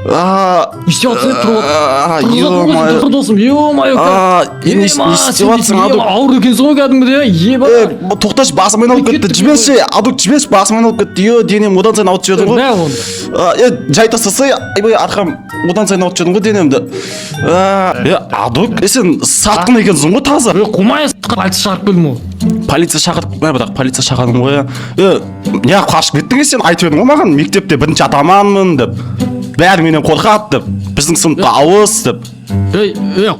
не істеп жатсың тұрып ё-моё. досым ё-моё не істеп жатсың адок? ауыр екенсің ғой кәдімгідей еба тоқташы, басым айналып кетті. Жіберші, адок жіберші, басым айналып кетті. Денем одан сайын ауырып жібердім ғой. мә оны Жай тастасай, айбай арқам одан сайын ауырып жібердім ғой денемді. Адок, сен сатқын екенсің ғой таза. қумай полиция шақырып келдім ғой Полиция шақырып, бірақ полиция шақырдым ғой. Не қашып кеттің сен? Айтып едің ғой маған, мектепте бірінші атаманмын деп. Бәрі менен қорқады деп. Біздің сыныпқа ауыс деп.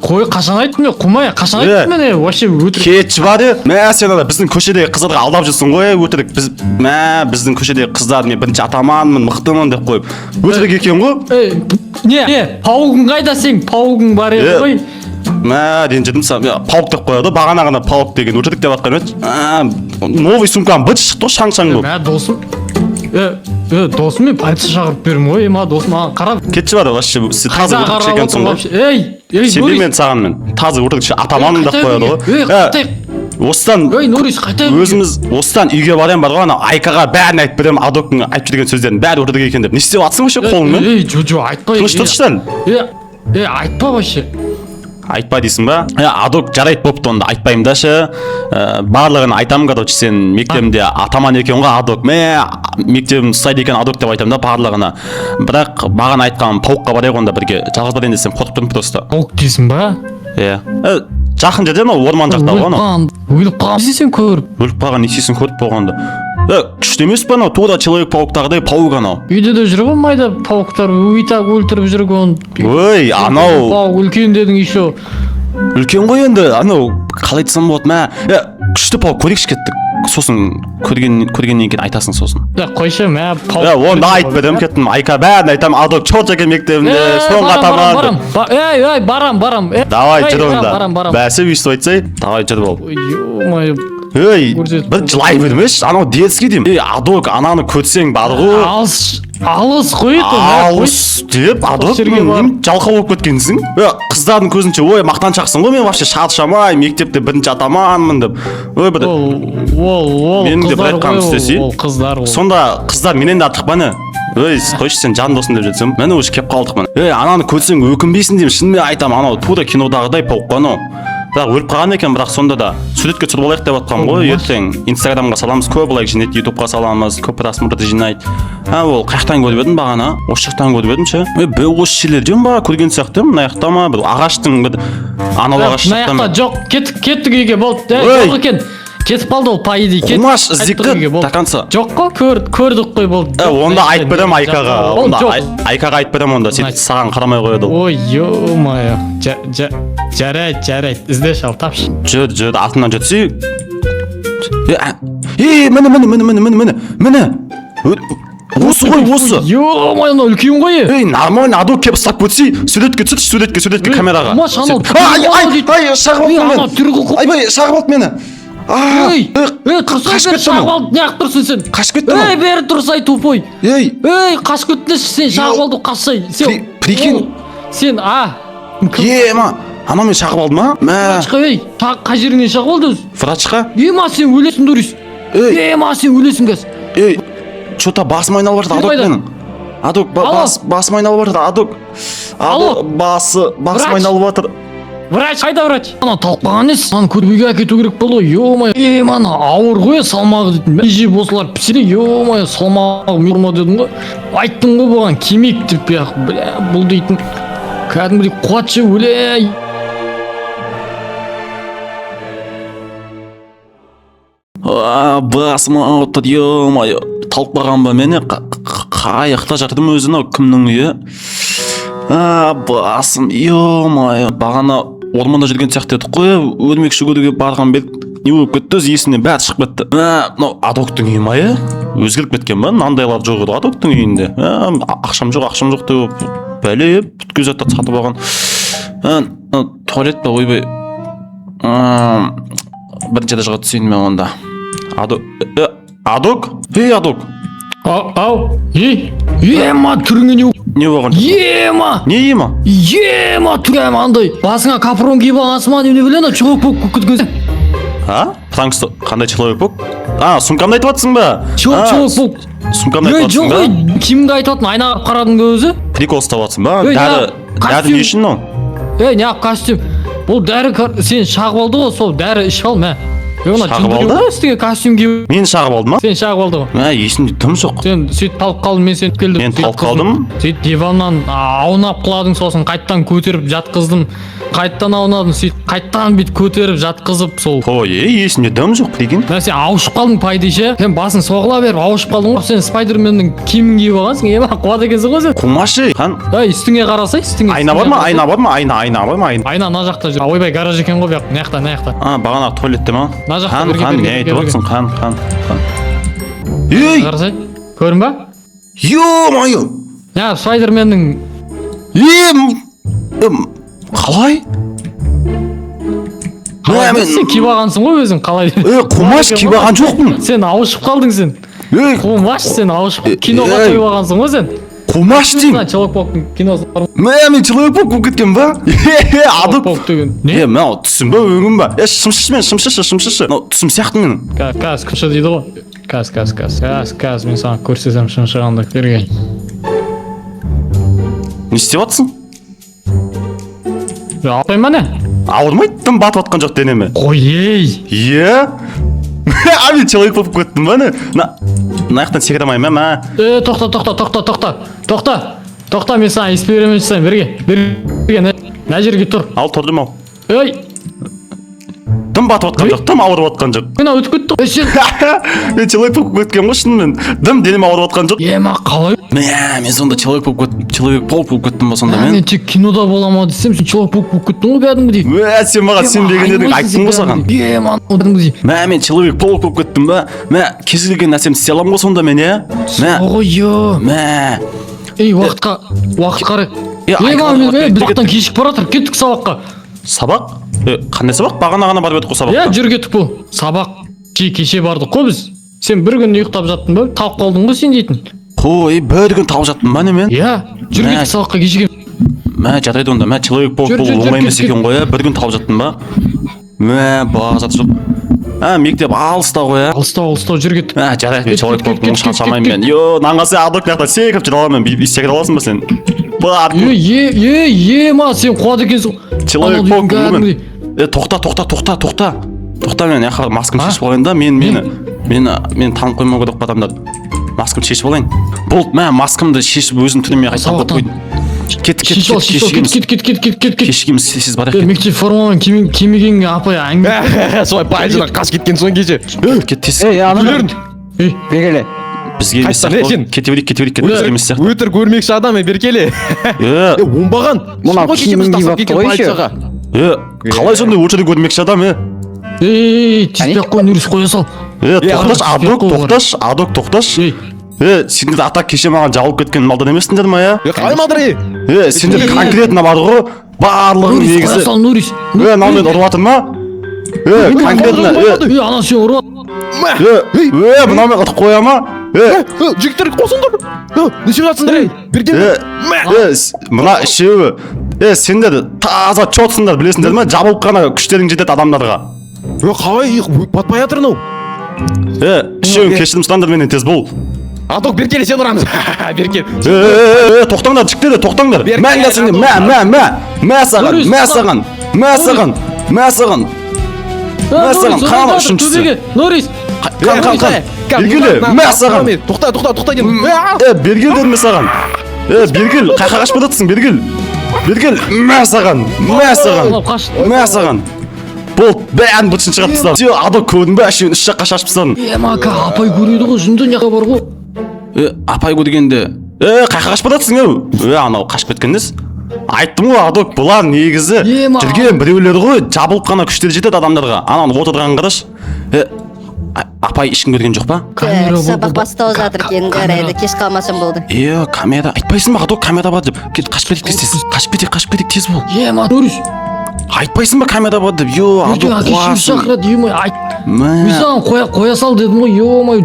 қой қашан айттым мен қумай қашан айттым мен вообще өтірік Кетші бар мә сен ана біздің көшедегі қыздарға алдап жүрсің ғой өтірік. Біздің көшедегі қыздар мен бірінші атаманмын, мықтымын деп қойып. Өтірік екен ғой. не паугың қайда сен паугың бар еді ғой Мә ренжідім паук деп қояды. Бағана ғана паук деген өтірік деп жатқан еді. Новый сумкам быт шықты ғой шаң-шаң болып. мә досым досым мен полиция шақырып бердім ғой ма досым маған қарап Кетші бар вообще сен таза өтірікші екенсің ғой. Сенбеймін саған мен. Таза өтірікші атаманмын деп қояды ғой. Осыдан Нурис қайта өзіміз осыдан үйге барайын бар ғой, ана Айкаға бәрін айтып беремін, адоктың айтып жүрген сөздерін бәрі өтірік екен деп. Не істеп жатсың вообще қолыңмен? жо айтпай Тыныш тұршы сен. айтпа вообще Айтпа дейсің ба? Адок жарайды болыпты, онда айтпаймын дашы. Барлығын айтамын, короче, сен мектебімде атаман екен ғой адок. Мектебім ұстайды екен адок деп айтамын да барлығына. Бірақ маған айтқан пауыққа барайық онда бірге. Жалғыз барайын десем қорқып тұрмын просто. паук дейсің ба Жақын жерде ма, орман жақта ғой ана. өліп қалған сен көріп Өліп қалған несесін көріп болғанда. Күшті емес па анау? Тура человек пауктағыдай паук анау. үйде де жүр ғой майда пауктар так өлтіріп жүрген Ой, анау паук үлкен дедің еще үлкен ғой енді. Анау қалай айтсам болады ма? Күшті паук көрейікші кеттік. Сосын көргеннен кейін айтасың сосын. қойшы мә паук Онда айтып берем кеттім. Айка бәрін айтамын. Адок чот екен мектебінде. Соңғы атаман. барам Давай жүр онда. Бәсе өйстіп айтсай. Давай жүр бол. ё-моё бір жылай бермеші. Анау детский деймін. Адок ананы көтсең бар ғой. алыс қой Алыс деп адок мен жалқау болып кеткенсің. Қыздардың көзінше ой мақтаншақсың ғой, мен вообще шаршамай мектепте бірінші атаманмын деп. Ой бір менің де бір айтқаным істесе. қыздар Сонда қыздар менен де артық па не? Қойшы сен жан досым деп жетсем, міне уже кеп қалдық міне. Ананы көтсең өкінбейсің деймін, шынымен айтамын, анау тура кинодағыдай паук қой анау. Бірақ өліп қалған екен, бірақ сонда да суретке түсіріп алайық деп жатқам ғой. Ертең Инстаграмға саламыз, көп лайк жинайды, ютубқа саламыз, көп просмотрды жинайды. Ол қаяқтан көріп едім бағана? Осы жақтан көріп едім ше. Осы жерлерден ба көрген сияқты, мына жақта ма? Бір ағаштың бір анау ағаш жақтан. мына жақта жоқ, кеттік үйге болды. Жоқ екен. Кетіп қалды ол по идее. Қумаш іздекті тақанса. Жоқ қой, көрдік қой болды. Онда айтып берем Айкаға. Онда Айкаға айтып берем онда, саған қарамай қояды ол. Ой, ё-моё. Жарайды. Іздеші ал, тапшы. Жүр, артынан жетсей. Міне. Осы ғой, осы. Ё-моё, мына үлкен ғой. Нормально, адок кеп ұстап кетсей, суретке түсірші, суретке камераға. Маш анау. Шағып алды мені. Айбай, шағып алды мені. Тұрсай бері шағып алды, не ақ тұрсың сен? Қашып кетті ма? Бері тұрсай тупой. Қашып кетті сен, шағып алды, қашсай. Прикинь. Сен, анау мен шағып алды ма? Врачқа, қай жеріңнен шағып алды? Врачқа? Сен өлесің, Дурис. Сен өлесің кәз. Что-то басым айналып жатыр адок менің. Адок басым айналып жатыр адок. Басым айналып жатыр. Врач, қайда врач? Ана талқпаған несі? Ана көрбеге әкету керек болды, ё-моё. Ана ауыр ғой салмағы дейтін. Мен жеп осылар пісіре, ё-моё, салмағы мұрма дедің ғой. Айттың ғой бұған кемек деп бияқ, бұл дейтін. Кәдімгідей қуатшы өле. Басым ауыртады, ё-моё. Талқпаған ба мені? Қаяқта жатырмын өзін, кімнің үйі? Басым, ё-моё. Бағана орманда жүрген сияқты едік қой, өрмекші көруге барған бет не болып кетті, өз есімнен бәрі шығып кетті. Мынау адоктың үйі ма е? Өзгеріп кеткен ба? Мынандайлар жоқ еді адоктың үйінде. Ақшам жоқ деп бәле бүткіл заттарды сатып алған. Туалет па, ойбай. Бірінші этажға түсейін мен онда. Адок? Адок? Ау, ема түріңе не болған? Ема түрәм андай. Басыңа капрон киіп алғансың ма, не біледі, чоловік болып кеткенсің. Франксто, қандай человек болып? Сумкамды айтып жатсың ба? Чоловік болып. Сумкамды айтып жатсың ба? Жоқ, кімді айтып жатсың? Айнаға қарадың ба өзі? прикол ұстап жатсың ба? Ей, Дәрі костюм. не үшін ол? Неғып костюм? Бұл дәрі сен шағып алды ғой, сол дәрі ішіп ал, мә. Шағып алды? Үстіңе костюм киіп. Мен шағып алдым ма? Сен шағып алды ғой. Есімде тым жоқ. Сен сөйтіп талып қалдың, мен сен келдім. Мен талып қалдым? Сөйтіп диваннан аунап құладың, сосын қайттан көтеріп жатқыздым. Қайттан аунадың, сөйтіп қайттан бүйтіп көтеріп жатқызып сол. Ой, есімде дым жоқ прикинь. Сен ауышып қалдың пайдайша. Сен басын соғыла беріп ауышып қалдың ғой. Сен Спайдерменнің киімін киіп алғансың. Ема қуат екенсің ғой сен. Қумашы, хан. Үстіңе қарасай, үстіңе. Айна бар ма? Айна бар ма? Айна бар ма? Айна ана жақта жүр. Ойбай гараж екен ғой, мына жақта. Бағанағы туалетте ма? Мына жақта Хан, не айтып отырсың? Хан. Ей! Қарасай. Көрдің ба? Ё-моё! Спайдерменнің қалай? сен киіп алғансың ғой өзің, қалай? Қумаш киіп алған жоқпын. Сен ауышып қалдың сен. Қумаш сен ауышып киноға қойып алғансың ғой сен. Қумаш деймін. Человек-пауктың киносы бар. Мен Человек-паук болып кеткен ба? Адып. Человек-паук деген. Не? Мынау түсім ба, өңім ба? Шымшышы. Мынау түсім сияқты менің. Каз күші дейді ғой. Каз, мен саған көрсетем шымшығанды көрген. Не істеп жатсың? Алпайма не? Ауырмайды, тым батып атқан жоқ денеме. Қой ей. Мен Человек болып кеттім ба не? Мына жақтан секіре алмаймын ма? Тоқта, мен саған эксперимент жасайын, берге. Мына жерге тұр. Ал тұрдым ау. Ей. Тым батып атқан жоқ, тым ауырып атқан жоқ. Мен өтіп кетті ғой. Сен Мен Человек болып кеткен ғой шынымен. Дым денем ауырып атқан жоқ. ема қалай? Мен сонда Человек-паук болып кеттім ба сонда мен? Мен тек кинода бола десем, сен Человек-паук болып кеттің ғой кәдімгідей. Сен маған сенбеген едің, айттың ғой саған. Мен Человек-паук болып кеттім ба? Кез келген нәрсемді істей аламын ғой сонда мен, Ей, уақыт қара. Біз уақыттан кешіп бара жатыр, кеттік сабаққа. Сабақ? Қандай сабақ? Бағана ғана барып едік қой сабаққа. Жүр кеттік бұл. Сабақ кеше бардық қой біз. Сен бір күн ұйықтап жаттың ба? Талып қалдың ғой сен дейтін. Қой, бір күн талып жаттым ба не мен? Жүр кеттік сабаққа кешеге. Жарайды онда, Человек-паук бұл оңай емес екен ғой, бір күн талып жаттым ба? Бағазаты жоқ. Мектеп алыста ғой, Алыста, жүр кеттік. Жарайды, Человек-пауктың шаршамаймын мен. Нанға сен адок мияқта секіріп жүре аламын, секіре аласың ба сен? Ма, сен қуат екенсің. Человек-паук тоқта, мен яққа маскам шешіп алайын да, мен танып қоймау керек адамдар. Маскам шешіп алайын. Болды, маскамды шешіп өзім түніме қайтам қойып қойдым. Кешігеміз сіз бар екен. Мектеп формамен кимегенге апай әңгіме. Солай пайызына қаш кеткен соң кеше. Кеттес. Бергеле. Бізге емес сияқты. Кете берейік. Бізге емес сияқты. Өтір көрмекші адам, Беркеле. Оңбаған. Мынау киімін киіп алыпты ғой еще. Қалай сондай өтірді көрмекші адам, Тиспек қой, нүріс қоя сал. Тоқташ. Сендер ата кеше маған жауып кеткен малдан емессіңдер ма, Қалай малдар, сендер конкретно бар ғой, барлығын негізі. Қоя сал, Нүрис. Мынау мен ұрып атыр ма? Конкретно. Ана сен ұрып. Мынау мен ұтып қоя ма? Жігіттер қосыңдар. Неше жатсыңдар, Беркеле. Мына үшеуі. Сендер таза чотсыңдар, білесіңдер ма? Жабылып қана күштерің жетеді адамдарға. Қалай, батпай жатыр нау. Үшеуін кешірім сұраңдар менен тез бол. Аток, Беркеле, сен ұрамыз. Беркел. Тоқтаңдар, жіктеді, тоқтаңдар. Қана үшіншісі. Нұрис. Бергел, саған. Тоқта дедім. Бергел дедім саған. Бергел, қайқа қашып жатырсың, Бергел, саған. Болды, бәрін бұтшын шығарып тастадым. Сен адок көрдің бе, әшейін үш жаққа шашып тастадым. Мака, апай көреді ғой, жүнді неға бар ғой. Апай көргенде. Қайқа қашып жатырсың, анау қашып кеткендес. Айттым ғой, адок бұлар негізі жүрген біреулер ғой, жабылып қана күштері жетеді адамдарға. Ананы отырған қараш. Апай ешкім көрген жоқ па? Сабақ басталып жатыр екен, жарайды, кеш қалмасын болды. Камера. Айтпайсың ба, адок камера бар деп. Кет, қашып кетейік тез бол. Нұрис. Айтпайсың ба камера бар деп? Адок қуасың. Мен саған қоя сал дедім ғой,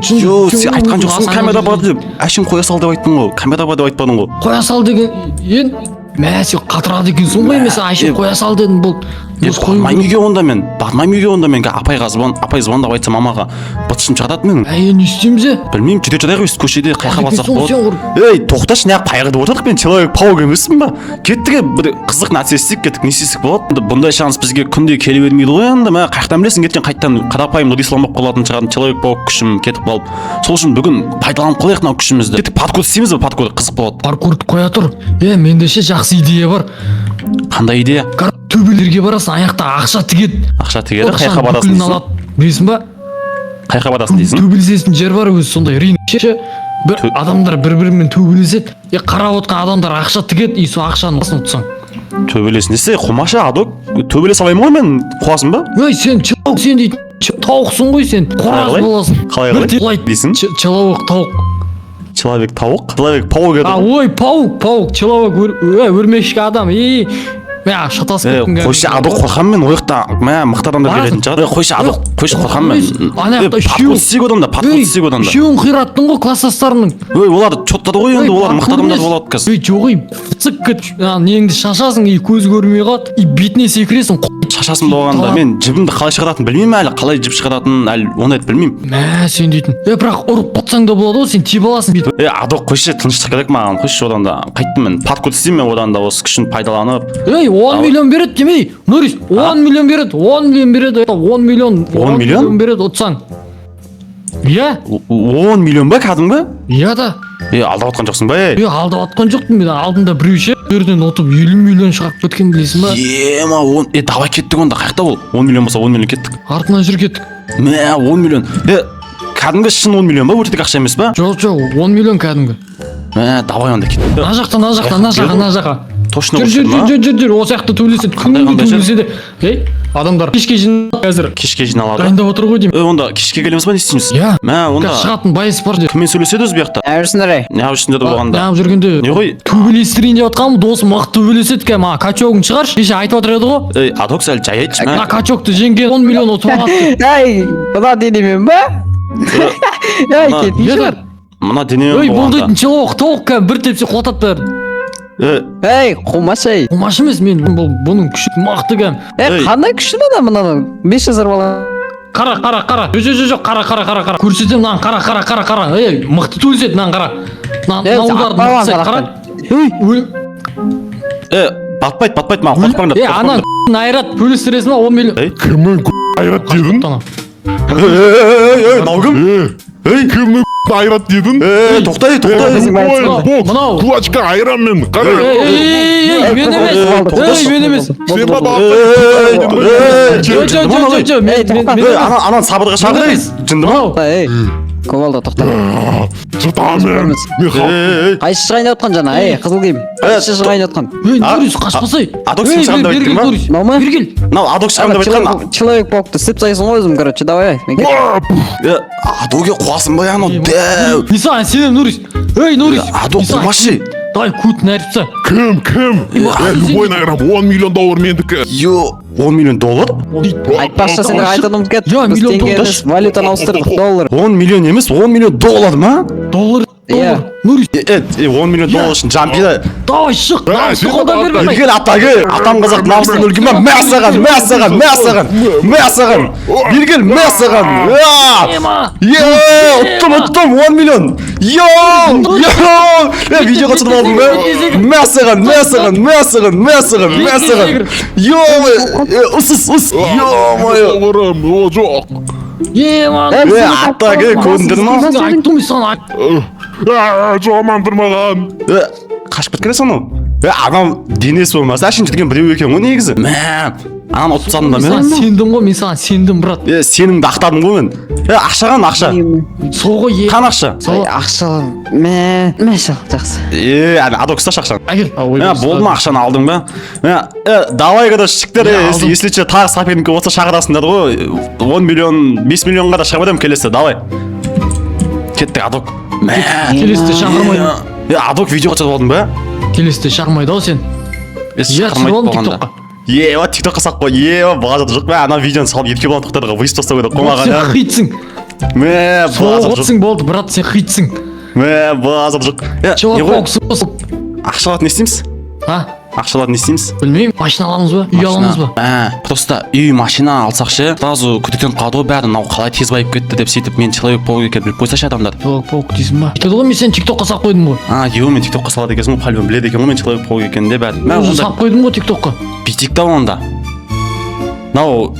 сен айтқан жоқсың камера бар деп. Әшім қоя сал деп айттың ғой, камера бар деп айтпадың ғой. Қоя сал деген, сен қатырады екенсің ғой, мен саған қоя сал дедім, болды. бармаймын үйге онда мен апай звондап айтсам мамаға бытышым шығарады менің. Не істейміз? Білмеймін, жүре жатайық өйстіп көшеде қайқа барсақ сен болады. Ей, тоқташы, неғып қайғырып отырдық, мен Человек-паук емеспін ба? Кеттік, бір қызық нәрсе істесек, кеттік, не істесек болады? Бұндай шанс бізге күнде келе бермейді ғой енді. Мә қайықтан білесің, ертең қайттан қарапайым Нұрисламап қалатын шығатын Человек-паук күшім кетіп қалып. Сол үшін бүгін пайдаланып қалайық мынау күшімізді. Кеттік, паркур істейміз бе? Паркур қызық болады. Паркурды қоя тұр. Менде ше жақсы идея бар. Қандай идея? Төбелерге барасың, аяқта ақша тігеді. Ақша тігеді, қайқа барасың дейсің? Білесің ба? Қайқа барасың дейсің? Төбелесетін жер бар өзі сондай ринг ше. Бір адамдар бір-бірімен төбелеседі. Қарап отқан адамдар ақша тігеді, сол ақшаны басын ұтсаң. Төбелесін десе, қомаша Адок, төбелес алаймын ғой мен, қуасың ба? Сен чылауық сен дейді. Тауықсың ғой сен. Қораз боласың. Қалай дейсің? Чылауық тауық. Человек-тауық? Человек-паук еді. Ой, паук, чылауық өрмекші адам. Шатасып кеттің. Қойшы, Адок қорқам мен, ойықта мықты адамдар беретін шығар. Қойшы, Адок, қойшы қорқам мен. Паркур істейік одамда. Үшеуін қираттың ғой класстастарының. Олар чоттады ғой енді, олар мықты адамдар болады кәз. Жоқ, фыцық кет, неңді шашасың, көз көрмей қалады, бетіне секіресің. Шашасым болғанда мен жібімді қалай шығаратынын білмеймін әлі, қалай жіп шығаратынын әлі оны айтып білмеймін. Сен дейтін. Бірақ ұрып қатсаң да болады ғой, сен тиіп аласың. Адок, қойшы, тыныштық керек маған, қойшы одан да. Қайттым мен, паркур істеймін мен одан да осы күшін пайдаланып. 10 миллион береді демей, Нұрис, 10 миллион береді, 10 миллион береді, ұтсаң. 10 миллион ба кәдімгі? Да. Алдап отқан жоқсың ба? Алдап отқан жоқпын мен, алдында біреу ше, жерден ұтып 50 миллион шығарып кеткен білесің ба? Давай кеттік онда, қайықта бол? 10 миллион болса 10 миллион кеттік. Артынан жүр кеттік. 10 миллион. Кәдімгі шын 10 миллион ба, өтедік ақша емес ба? Жоқ, 10 миллион кәдімгі. Давай онда кеттік. На жаққа. Точно жүр, осы жақта төбелеседі, күнде төбелеседі. Адамдар кешке жиналады қазір. Кешке жиналады. Дайындап отыр ғой деймін. Онда кешке келеміз ба, не істейміз? Онда шығатын байыз бар де. Кіммен сөйлеседі өзі бұяқта? Неғып үстінде де болғанда? Неғып жүргенде. Не ғой? Төбелестірейін деп отқанмын, досым мықты төбелеседі кәм. Качогын шығаршы. Кеше айтып отыр еді ғой. Адок сәл жай айтшы. Качогты жеңген 10 миллион ұтып алады. Бұна денемен ба? Кетін шығар. Мына денемен болғанда. Бұл дейтін чылауық тауық кәм, бір тепсе құлатады бәрін. Қумаш Қумаш емес мен, бұның күші мықты кәм. Қандай күші бада мұнаның? 500 бала. Қара. Жоқ, қара. Көрсетем, нан қара. Мықты төбелеседі, нан қара. Наударды мықты Батпайды, маған қорқпаңдар. Анан айрат төбелестіресің ба 10 миллион. Кімнің айрат дедің? Наугім? Кімнің айрат дедің? Тоқтай. Мынау. Кулачка айранмен. Мен емес. Анан сабырға шағырай. Жынды ма? Көбалда тоқта. Жыртамен. Қайшы шығайын отқан жана, қызыл киім. Қайшы шығайын отқан. Нұрис қашпасай. Адок сен шығам деп айттың ба? Мама? Бергел. Адок шығам деп айтқан. Человек-пауқты сіп сайсың ғой өзім, короче, давай. Адоге қуасың ба яно дәу. Нисан, сенем Нұрис. Нұрис. Адок қумашы. Давай кут нәріпсі. Кім? Любой награб 10 миллион доллар мендікі. 10 миллион доллар? Айтпақша сендер айтадым кет. Біз теңге емес, валютаны ауыстырдық, доллар. 10 миллион емес, 10 миллион доллар ма? Доллар. Нұрис. 10 миллион доллар үшін жампида. Давай шық. Намысты қолда бермей. Өлген атағы. Атам қазақ намысын өлген ма? Мәсаған. Бергел мәсаған. Ұттым 10 миллион. Видеоға түсіп алдым ба? Мәсаған. Ұс. Долларым, о жоқ. Атағы көндір ма? Айттым саған. Жоғамандырмаған. Қашып кеткен соны? Адам денесі болмаса әшін жүрген біреу екен ғой негізі. Анан ұтып салдым да мен. Сендім ғой, мен саған сендім, брат. Сеніңді ақтадым ғой мен. Ақша. Сол ғой. Қан ақша. Ақша, мәшіл, жақсы. Адок ұсташ ақшаны. Әгел. Болды ма ақшаны алдың ба? Давай kada шықтар, если че тағы сапеніңкі отса шағырасыңдар ғой. 10 миллион, 5 миллионға да шығып едім келесі, давай. Кеттік, Адок. Келесті шағырмайды. Адок видеоға түсіп алдың ба? Келесті шағырмайды ау сен. Шағырмайды болғанда. TikTokқа сақ қой, баға жаты жоқ ба? Ана видеоны салып етке болған тоқтарға выйс тастау еді қомаған. Сен хитсің. Соғытсың болды, брат, сен хитсің. Баға жаты жоқ. Человек-паук. Ақша алатын не істейміз? Ақшаларды не істейміз? Білмеймін, машина аламыз ба? Үй аламыз ба? Просто үй машина алсақ ше, сразу күдіктеніп қалды ғой бәрі, мынау қалай тез байып кетті деп сөйтіп мен Человек-паук екенін біліп қойса ше адамдар. Человек-паук дейсің ба? Айтады ғой мен сені тиктокқа салып қойдым ғой. Мен тиктокқа салады екенсің ғой, пальбом біледі екен ғой мен Человек-паук екенін де бәрі. Өзі салып қойдым ғой тиктокқа. Бүйтейік та онда. Мынау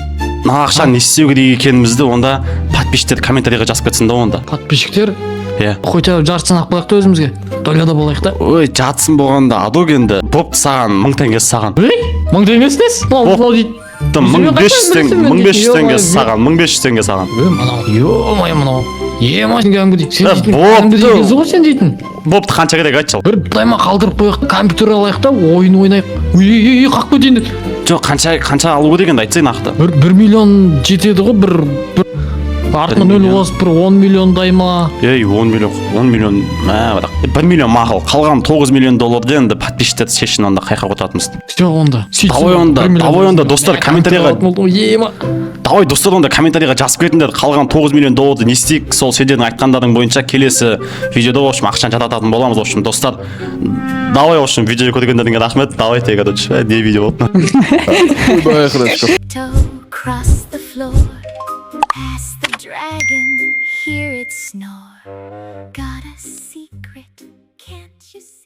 ақша не істеу керек екенімізді онда подписчиктер комментарийға жазып кетсін да онда. Подписчиктер Иә. хотя бы жартысын алып қояйық та өзімізге. Доляда болайық та. Ой, жатсын болғанда адок енді бопты саған 1000 теңгесі саған. 1000 теңгесі несі? Мынау дейді. 1500 теңге саған, 1500 теңге саған. Мынау, ё-моё мынау. Ема кәдімгідей. Сен дейтін бопты. кәдімгідей кезі ғой сен дейтін. Бопты қанша керек айтшы. Бір тайма қалдырып қояйық, компьютер алайық та, ойын ойнайық. Ой, қақ көтейін. Жоқ, қанша алу керек енді айтсай нақты. 1 миллион жетеді ғой, бір артына нөл қосып бір 10 миллиондай ма? 10 миллион, бірақ 1 миллион мақұл. Қалған 9 миллион долларды енді подписчиктерді шешін онда қайқа отыратынбыз. Все онда. Давай онда достар комментарийға. Давай достар онда комментарийға жазып кетіңдер. Қалған 9 миллион долларды не істейік? Сол сендердің айтқандарың бойынша келесі видеода в общем ақшаны жататын боламыз. В общем, достар, давай в общем видео көргендеріңе рахмет. Давайте, короче, не видео болды. Cross the floor, past the dragon, hear it snore. Got a secret, can't you see?